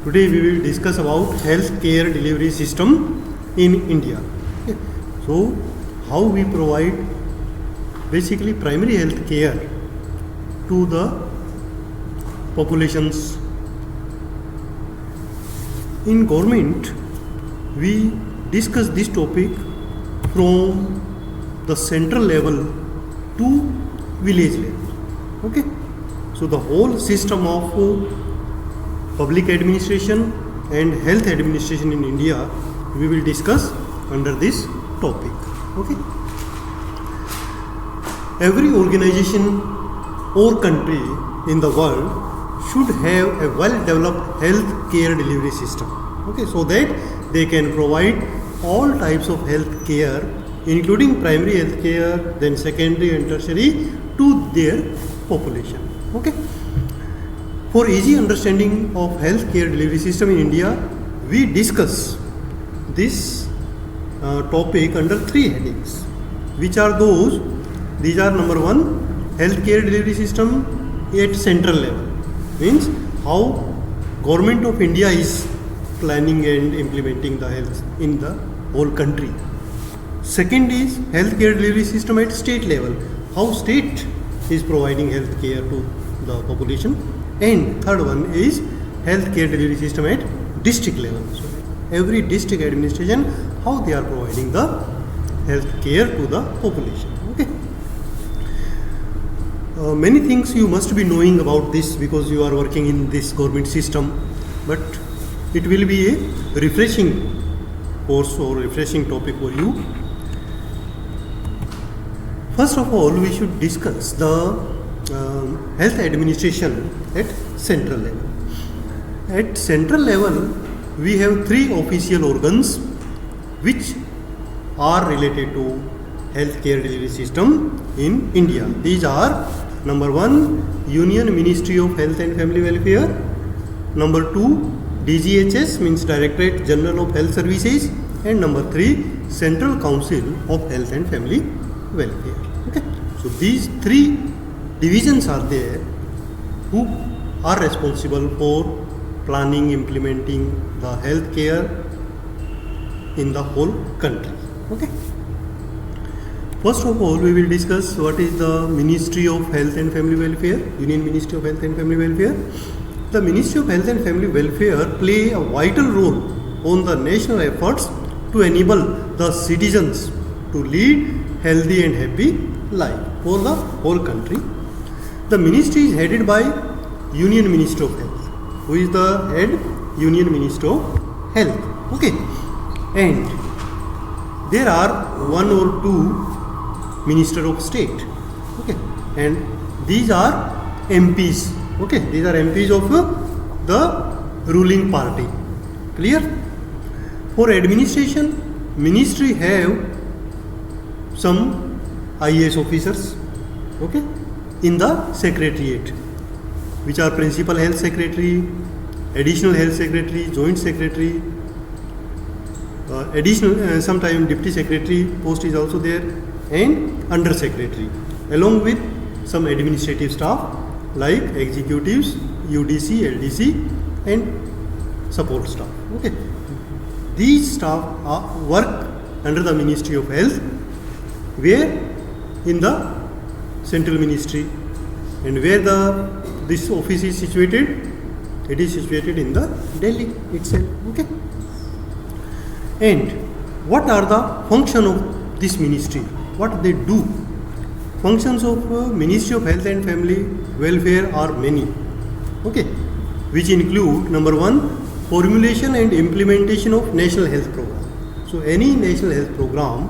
Today we will discuss about health care delivery system in India. Okay. So how we provide basically primary health care to the populations. In government we discuss this topic from the central level to village level. Okay. So the whole system of public administration and health administration in India we will discuss under this topic. Okay. Every organization or country in the world should have a well developed health care delivery system. Okay, so that they can provide all types of health care, including primary health care, then secondary and tertiary, to their population. Okay. For easy understanding of health care delivery system in India, we discuss this topic under three headings. Which are those? These are number one, healthcare delivery system at central level. Means how government of India is planning and implementing the health in the whole country. Second is healthcare delivery system at state level. How state is providing health care to the population. And third one is healthcare delivery system at district level. So every district administration, how they are providing the health care to the population. Okay. Many things you must be knowing about this because you are working in this government system, but it will be a refreshing course or refreshing topic for you. First of all, we should discuss the health administration at central level. At central level, we have three official organs which are related to healthcare delivery system in India. These are number one, Union Ministry of Health and Family Welfare. Number two, DGHS means Directorate General of Health Services. And number three, Central Council of Health and Family Welfare. Okay. So these three divisions are there who are responsible for planning, implementing the health care in the whole country. Okay. First of all, we will discuss what is the Ministry of Health and Family Welfare, Union Ministry of Health and Family Welfare. The Ministry of Health and Family Welfare play a vital role on the national efforts to enable the citizens to lead healthy and happy life for the whole country. The ministry is headed by Union Minister of Health. Who is the head? Union Minister of Health. Okay. And there are one or two Minister of State. Okay. And these are MPs. Okay. These are MPs of the ruling party. Clear? For administration, ministry have some IAS officers. Okay. In the secretariat, which are principal health secretary, additional health secretary, joint secretary, additional sometime deputy secretary post is also there, and under secretary, along with some administrative staff like executives, UDC, LDC, and support staff. Okay, these staff work under the Ministry of Health, where in the central ministry, and where this office is situated, it is situated in the Delhi itself. Okay. And what are the functions of this ministry? What they do? Functions of Ministry of Health and Family Welfare are many. Okay. Which include number one, formulation and implementation of national health program. So any national health program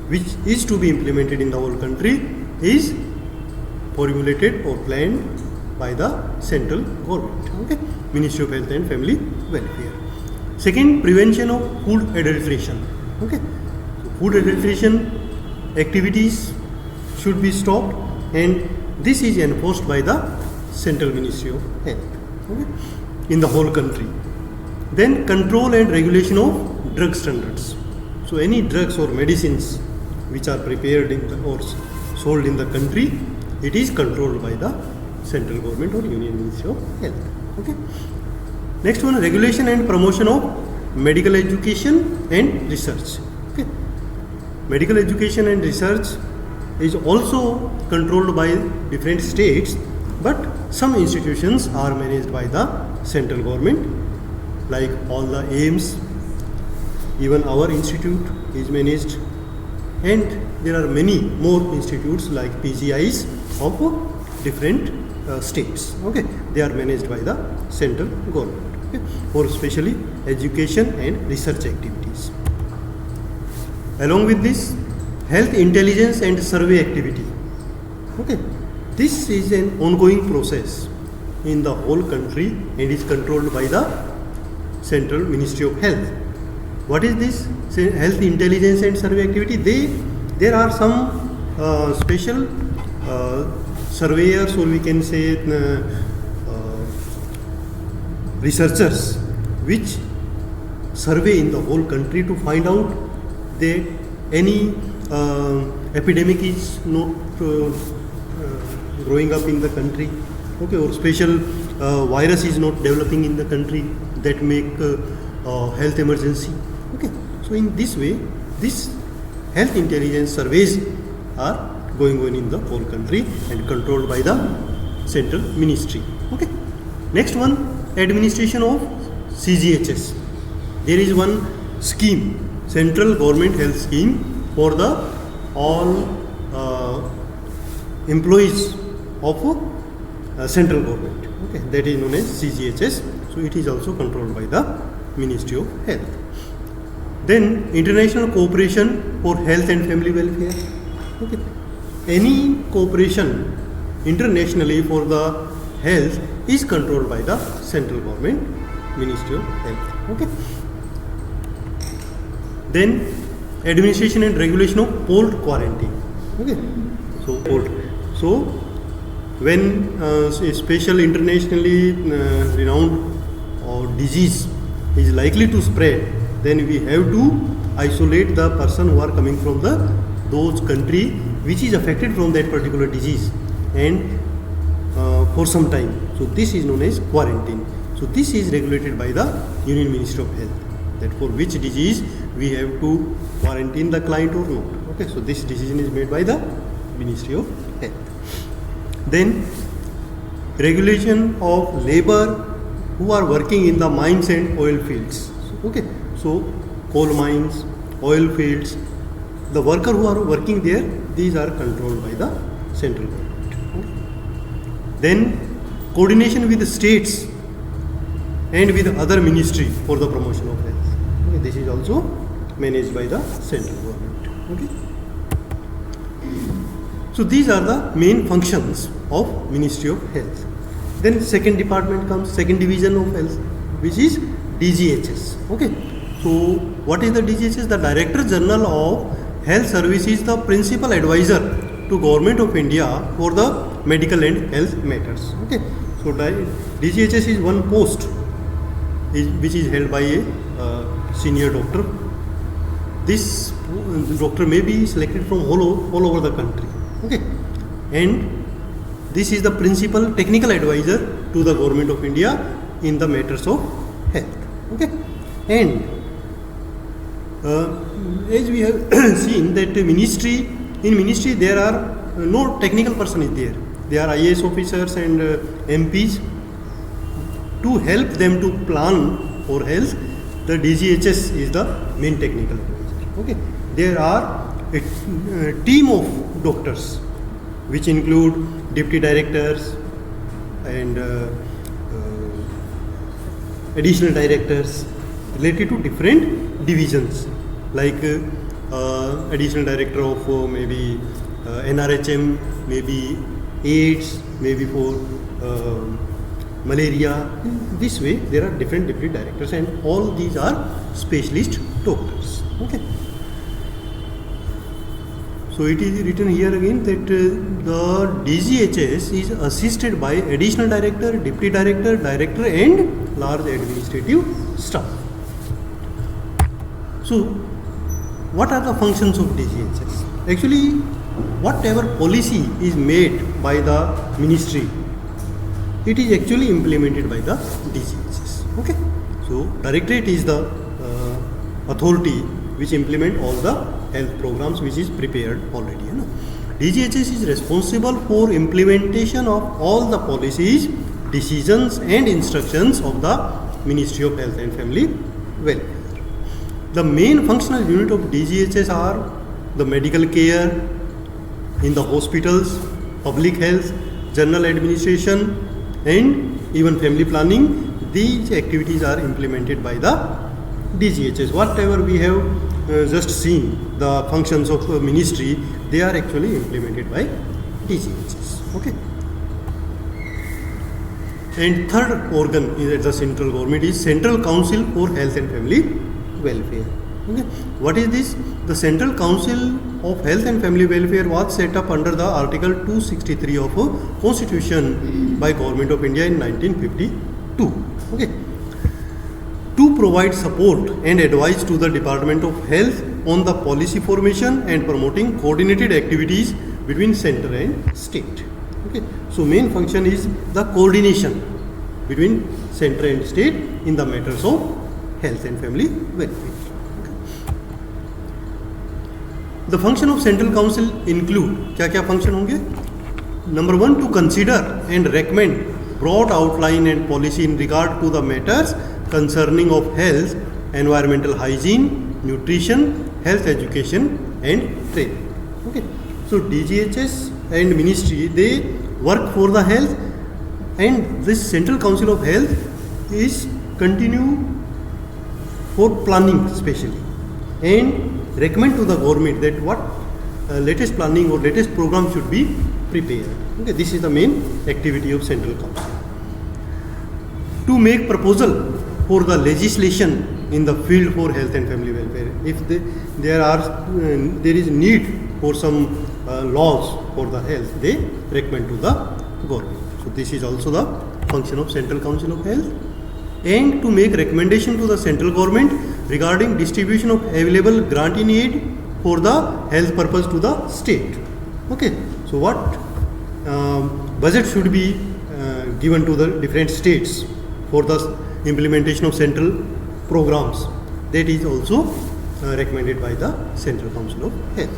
which is to be implemented in the whole country is formulated or planned by the central government. Okay. Ministry of Health and Family Welfare. Second, prevention of food adulteration. Okay. So food adulteration activities should be stopped, and this is enforced by the Central Ministry of Health. Okay. In the whole country. Then control and regulation of drug standards. So any drugs or medicines which are prepared or sold in the country, it is controlled by the central government or Union Ministry of Health. Okay. Next one, regulation and promotion of medical education and research. Okay. Medical education and research is also controlled by different states, but some institutions are managed by the central government, like all the AIIMS. Even our institute is managed, and there are many more institutes like PGIs of different states. Okay, they are managed by the central government, okay, for especially education and research activities. Along with this, health intelligence and survey activity. Okay, this is an ongoing process in the whole country and is controlled by the Central Ministry of Health. What is this health intelligence and survey activity? There are some special surveyors, or we can say researchers, which survey in the whole country to find out that any epidemic is not growing up in the country, okay, or special virus is not developing in the country that make health emergency. Okay, so in this way, this health intelligence surveys are going on in the whole country and controlled by the central ministry. Okay, next one, administration of CGHS. There is one scheme, central government health scheme for the all employees of central government. Okay, that is known as CGHS. So it is also controlled by the Ministry of Health. Then international cooperation for health and family welfare. Okay, any cooperation internationally for the health is controlled by the central government, Ministry of Health. Okay. Then administration and regulation of port quarantine. Okay, so port. So when a special internationally renowned or disease is likely to spread, then we have to isolate the person who are coming from those country which is affected from that particular disease, and for some time. So this is known as quarantine. So this is regulated by the Union Ministry of Health, that for which disease we have to quarantine the client or not. Okay, so this decision is made by the Ministry of Health. Then regulation of labor who are working in the mines and oil fields. Okay, so coal mines, oil fields, the worker who are working there, these are controlled by the central government. Okay. Then coordination with the states and with other ministry for the promotion of health. Okay, this is also managed by the central government. Okay. So these are the main functions of Ministry of Health. Then second department comes, second division of health, which is DGHS. Okay. So what is the DGHS? The Director General of Health Service is the principal advisor to Government of India for the medical and health matters. Okay. So DGHS is one post which is held by a senior doctor. This doctor may be selected from all over the country. Okay, and this is the principal technical advisor to the Government of India in the matters of health. Okay, and as we have seen that in ministry there are no technical person is there. There are IAS officers and MPs. To help them to plan for health, the DGHS is the main technical advisor. Okay, there are a team of doctors which include deputy directors and additional directors related to different divisions, like additional director of maybe NRHM, maybe AIDS, maybe for malaria. This way there are different deputy directors, and all these are specialist doctors. Okay. So it is written here again that the DGHS is assisted by additional director, deputy director, director and large administrative staff. So what are the functions of DGHS? Actually, whatever policy is made by the ministry, it is actually implemented by the DGHS. Okay. Directorate is the authority which implement all the health programs which is prepared already. You know. DGHS is responsible for implementation of all the policies, decisions and instructions of the Ministry of Health and Family Welfare. The main functional unit of DGHS are the medical care in the hospitals, public health, general administration and even family planning. These activities are implemented by the DGHS. Whatever we have just seen, the functions of ministry, they are actually implemented by DGHS. Okay. And third organ in the central government is Central Council for Health and Family Welfare. Okay. What is this? The Central Council of Health and Family Welfare was set up under the Article 263 of Constitution by Government of India in 1952. Okay. To provide support and advice to the Department of Health on the policy formation and promoting coordinated activities between center and state. Okay. So main function is the coordination between center and state in the matters of health and family welfare. Okay. The function of Central Council include क्या function होंगे? Number 1, to consider and recommend broad outline and policy in regard to the matters concerning of health, environmental hygiene, nutrition, health education and training. Okay. So DGHS and ministry, they work for the health, and this Central Council of Health is continue for planning especially and recommend to the government that what latest planning or latest program should be prepared. Okay, this is the main activity of Central Council. To make proposal for the legislation in the field for health and family welfare. If there is need for some laws for the health, they recommend to the government. So this is also the function of Central Council of Health. And to make recommendation to the central government regarding distribution of available grant in aid for the health purpose to the state. Okay, so what budget should be given to the different states for the implementation of central programs, that is also recommended by the Central Council of Health.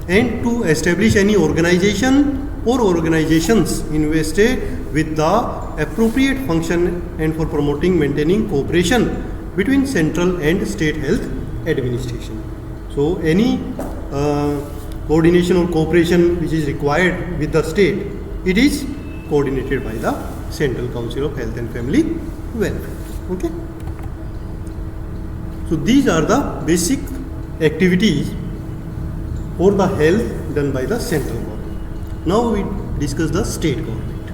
And to establish any organization or organizations invested with the appropriate function and for promoting, maintaining cooperation between central and state health administration. So any coordination or cooperation which is required with the state, it is coordinated by the Central Council of Health and Family Welfare. Okay. So these are the basic activities for the health done by the central government. Now we discuss the state government.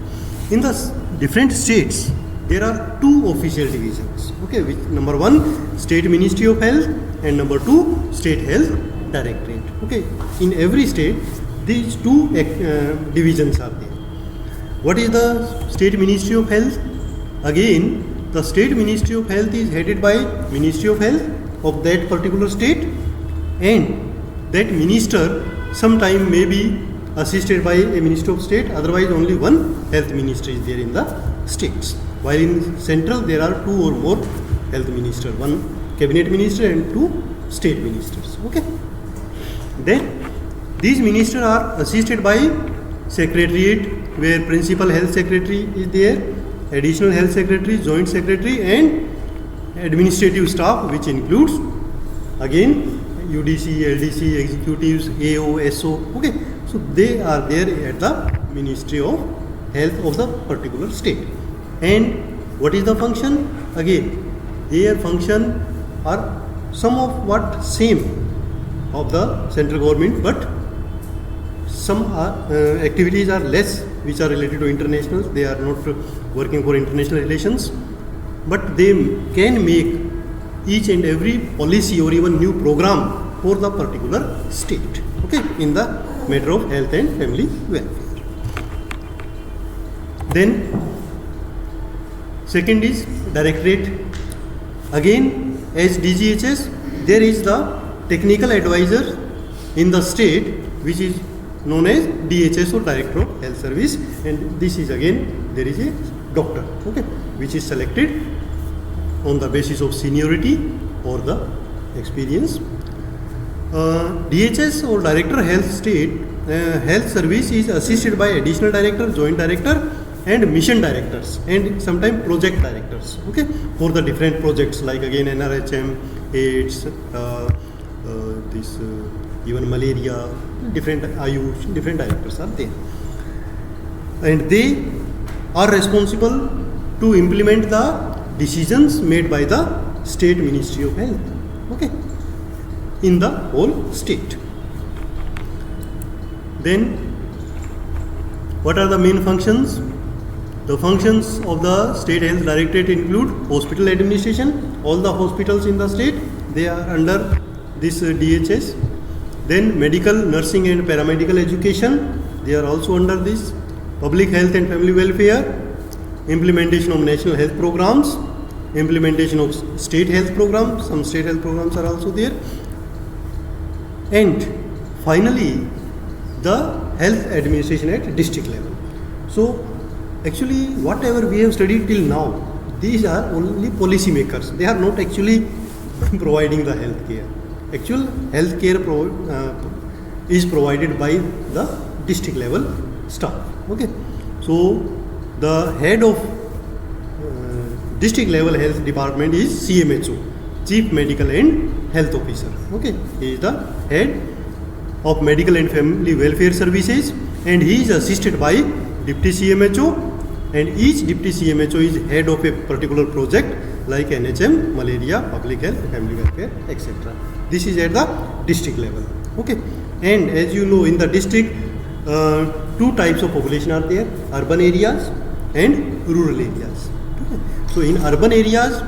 In the different states, there are two official divisions. Okay, which number 1, State Ministry of Health, and number 2, State Health Directorate. Okay, in every state, these two divisions are there. What is the State Ministry of Health? Again, the State Ministry of Health is headed by Ministry of Health of that particular state, and that minister sometime may be assisted by a Minister of State, otherwise only one health minister is there in the states. While in central there are 2 or more health ministers, 1 cabinet minister and 2 state ministers. Okay. Then these ministers are assisted by secretariat, where principal health secretary is there, additional health secretary, joint secretary and administrative staff, which includes again UDC, LDC, executives, AO, SO. Okay, so they are there at the Ministry of Health of the particular state. And what is the function? Again, their function are some of what same of the central government, but some activities are less which are related to international. They are not working for international relations, but they can make each and every policy or even new program for the particular state, okay, in the matter of health and family welfare. Then second is directorate. Again, as DGHS, there is the technical advisor in the state, which is known as DHS or Director of Health Service, and this is again there is a doctor, okay, which is selected on the basis of seniority or the experience. DHS or Director Health State Health Service is assisted by additional director, joint director, and mission directors, and sometimes project directors. Okay, for the different projects like again NRHM, AIDS, even malaria, different Ayush, different directors are there, and they are responsible to implement the decisions made by the State Ministry of Health. Okay, in the whole state. Then what are the main functions? The functions of the State Health Directorate include hospital administration. All the hospitals in the state, they are under this DHS. Then medical, nursing and paramedical education, they are also under this. Public health and family welfare, implementation of national health programs, implementation of state health programs, some state health programs are also there. And finally, the health administration at district level. So actually whatever we have studied till now, these are only policy makers. They are not actually providing the health care. Actual health care is provided by the district level staff. Okay, so the head of district level health department is CMHO, Chief Medical and Health Officer. Okay, he is the head of Medical and Family Welfare Services, and he is assisted by Deputy CMHO, and each Deputy CMHO is head of a particular project like NHM, malaria, public health, family welfare, etc. This is at the district level. Okay, and as you know, in the district, two types of population are there: urban areas and rural areas. Okay. So in urban areas,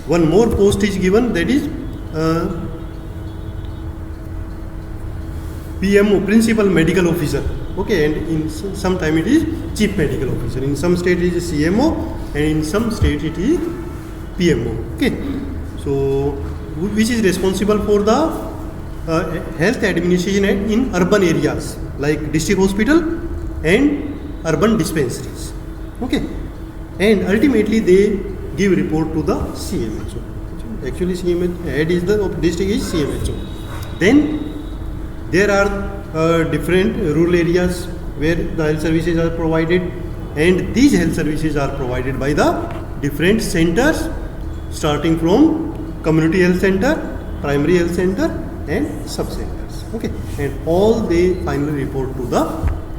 one more post is given, that is PMO, Principal Medical Officer. Okay, and in some time it is Chief Medical Officer. In some state it is CMO, and in some state it is PMO. Okay, so which is responsible for the health administration in urban areas like district hospital and urban dispensaries. Okay, and ultimately they give report to the CMHO. Actually, CMHO head is the of district is CMHO. Then there are different rural areas where the health services are provided, and these health services are provided by the different centers, starting from community health center, primary health center, and sub centers. Okay, and all they finally report to the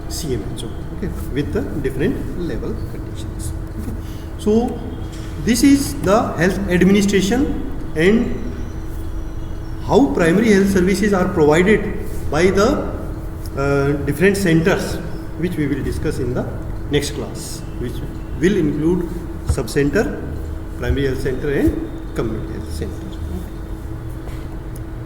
CMHO. Okay, with the different level conditions. Okay, so this is the health administration and how primary health services are provided by the different centers, which we will discuss in the next class, which will include sub-center, primary health center and community health center.